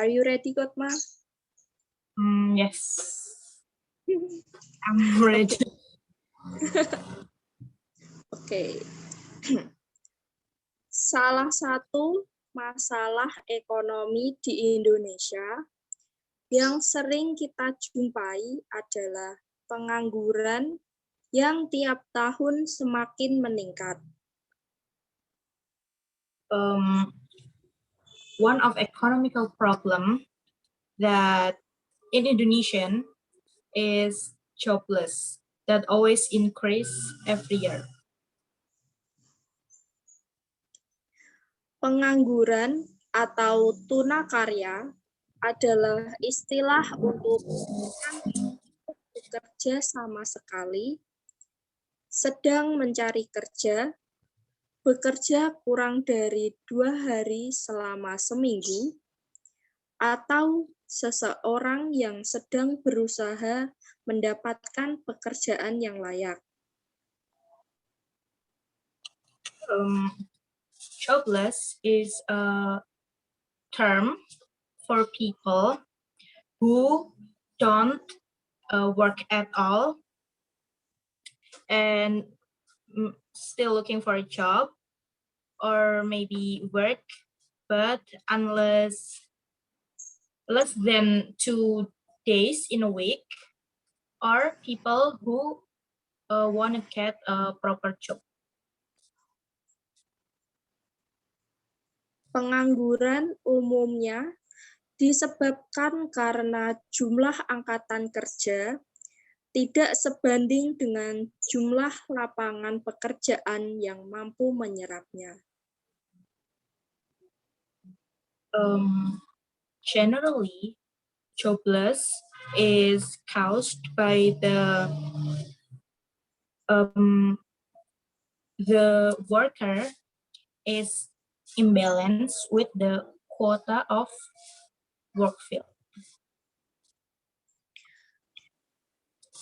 Are you ready, Kotma? Yes, I'm ready. Oke. Salah satu masalah ekonomi di Indonesia yang sering kita jumpai adalah pengangguran yang tiap tahun semakin meningkat. One of economical problem that in Indonesian is jobless that always increase every year. Pengangguran atau tunakarya adalah istilah untuk orang yang bekerja sama sekali, sedang mencari kerja, bekerja kurang dari 2 hari selama seminggu, atau seseorang yang sedang berusaha mendapatkan pekerjaan yang layak. Jobless is a term for people who don't work at all and still looking for a job or maybe work, but unless less than 2 days in a week, or people who want to get a proper job. Pengangguran umumnya disebabkan karena jumlah angkatan kerja tidak sebanding dengan jumlah lapangan pekerjaan yang mampu menyerapnya. Generally, jobless is caused by the worker is imbalance with the quota of work field.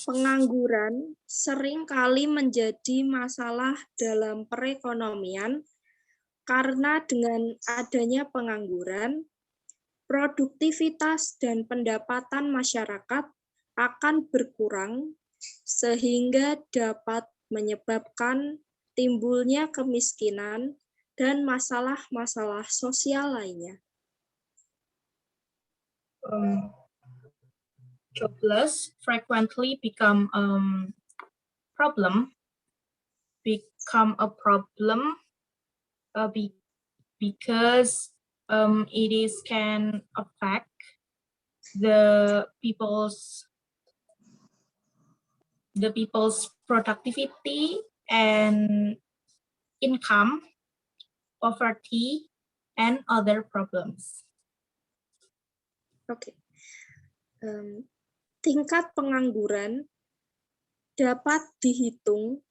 Pengangguran seringkali menjadi masalah dalam perekonomian karena dengan adanya pengangguran, produktivitas dan pendapatan masyarakat akan berkurang sehingga dapat menyebabkan timbulnya kemiskinan dan masalah-masalah sosial lainnya. Jobless frequently become a problem because it can affect the people's productivity and income, poverty, and other problems. Oke. Tingkat pengangguran dapat dihitung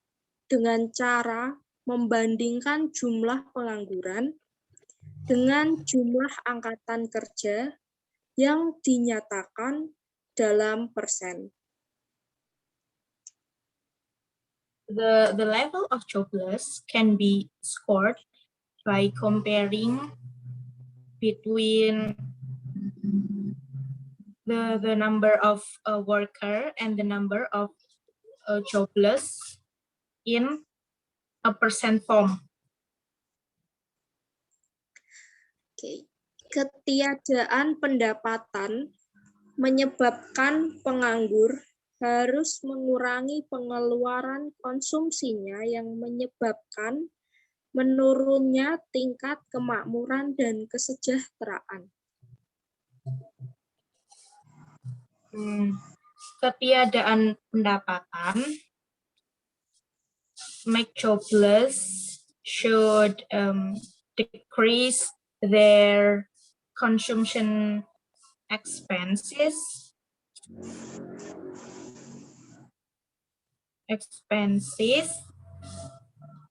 dengan cara membandingkan jumlah pengangguran dengan jumlah angkatan kerja yang dinyatakan dalam persen. The level of jobless can be scored by comparing between the number of worker and the number of jobless in a percent form. Okay. Ketiadaan pendapatan menyebabkan penganggur harus mengurangi pengeluaran konsumsinya yang menyebabkan menurunnya tingkat kemakmuran dan kesejahteraan. Ketiadaan pendapatan make jobless should decrease their consumption expenses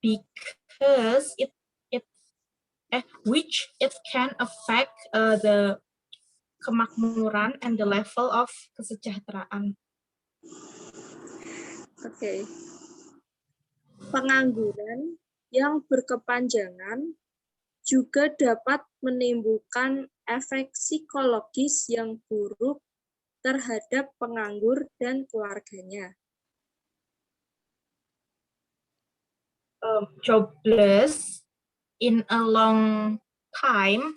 because which it can affect the kemakmuran and the level of kesejahteraan. Oke. Pengangguran yang berkepanjangan juga dapat menimbulkan efek psikologis yang buruk terhadap penganggur dan keluarganya. Jobless in a long time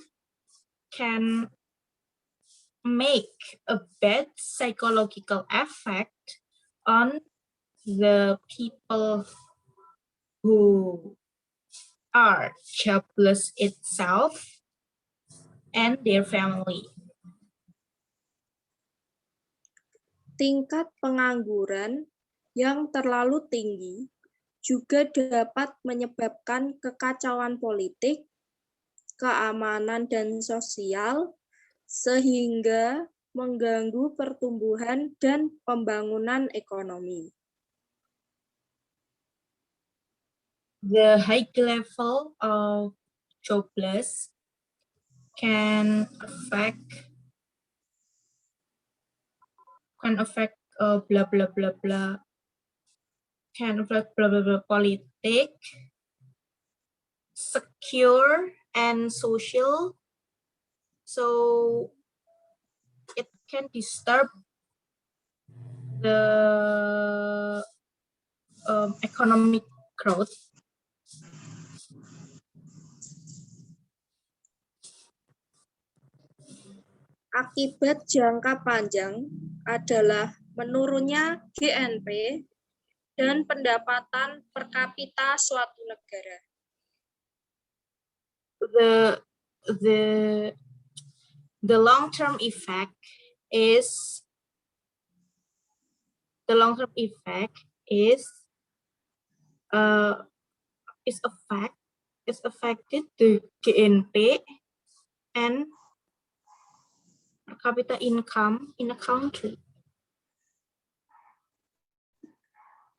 can make a bad psychological effect on the people who are jobless itself and their family. Tingkat pengangguran yang terlalu tinggi juga dapat menyebabkan kekacauan politik, keamanan dan sosial, sehingga mengganggu pertumbuhan dan pembangunan ekonomi. The high level of jobless can affect blah blah blah blah, can affect blah blah blah politik, secure and social. So it can disturb the economic growth. Akibat jangka panjang adalah menurunnya GNP dan pendapatan per kapita suatu negara. The long-term effect is affected the GNP and per capita income in a country.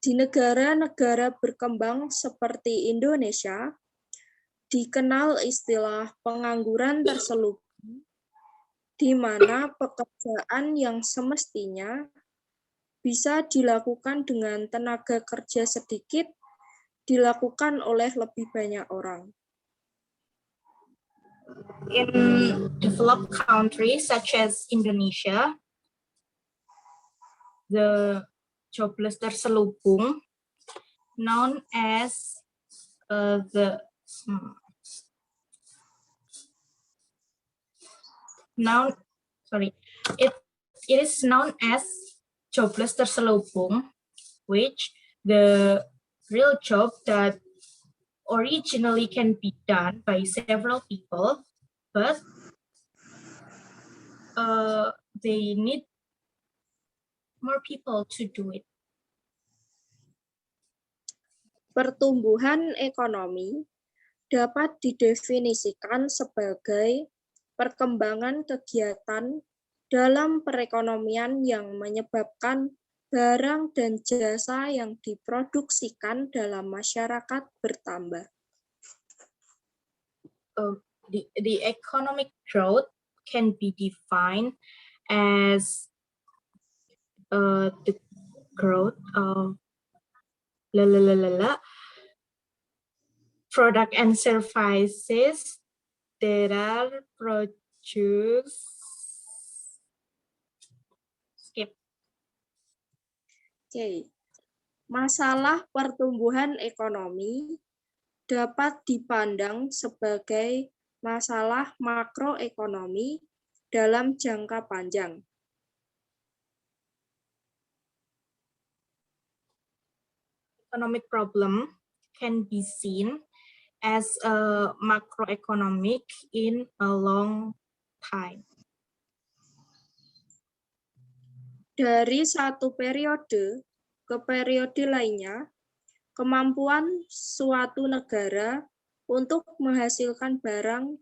Di negara-negara berkembang seperti Indonesia, dikenal istilah pengangguran terselubung, di mana pekerjaan yang semestinya bisa dilakukan dengan tenaga kerja sedikit, dilakukan oleh lebih banyak orang. In developed countries such as Indonesia, the jobless terselubung, known as it is known as jobless terselubung, which the real job that originally can be done by several people, but they need more people to do it. Pertumbuhan ekonomi dapat didefinisikan sebagai perkembangan kegiatan dalam perekonomian yang menyebabkan barang dan jasa yang diproduksikan dalam masyarakat bertambah. The economic growth can be defined as the growth of product and services that are produced. Oke. Masalah pertumbuhan ekonomi dapat dipandang sebagai masalah makroekonomi dalam jangka panjang. Economic problem can be seen as a macroeconomic in a long time. Dari satu periode ke periode lainnya, kemampuan suatu negara untuk menghasilkan barang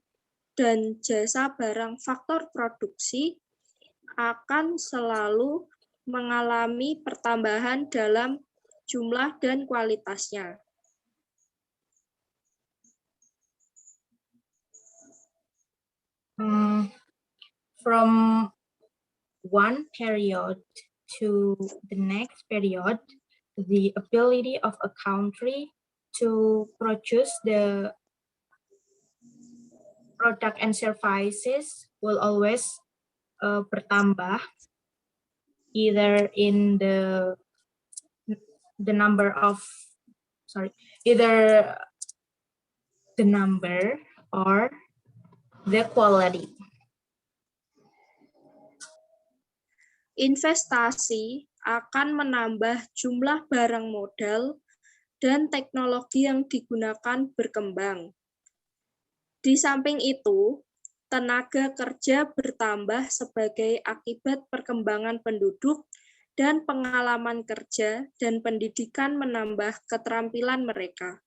dan jasa barang faktor produksi akan selalu mengalami pertambahan dalam jumlah dan kualitasnya. From one period to the next period, the ability of a country to produce the product and services will always bertambah, either in the number of, either the number or the quality. Investasi akan menambah jumlah barang modal dan teknologi yang digunakan berkembang. Di samping itu, tenaga kerja bertambah sebagai akibat perkembangan penduduk dan pengalaman kerja dan pendidikan menambah keterampilan mereka.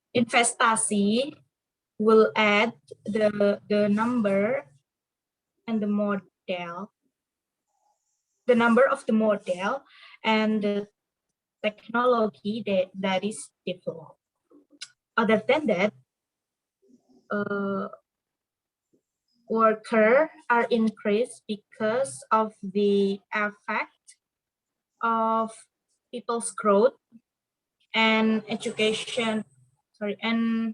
Investasi will add the number and the model, the number of the model and the technology that is developed. Other than that, workers are increased because of the effect of people's growth and education, and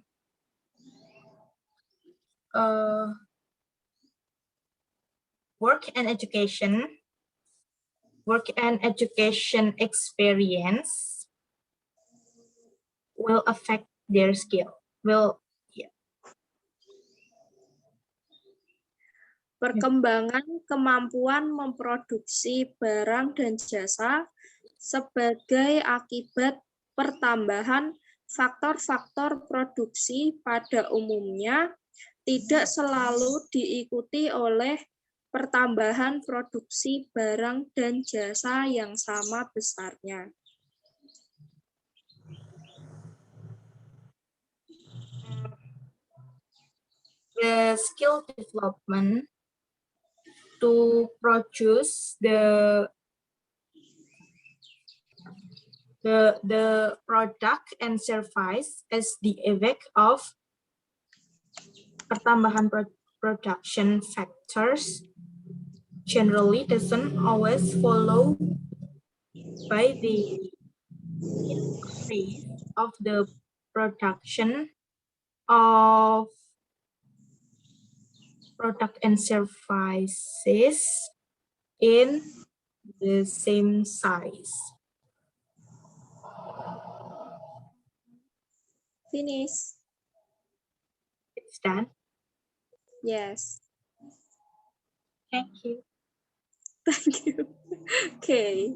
work and education experience will affect their skill. Perkembangan kemampuan memproduksi barang dan jasa sebagai akibat pertambahan faktor-faktor produksi pada umumnya tidak selalu diikuti oleh pertambahan produksi barang dan jasa yang sama besarnya. The skill development to produce the product and service as the effect of pertambahan production factors generally doesn't always follow by the increase of the production of product and services in the same size. Finish. It's done? Yes. Thank you. Thank you. Okay.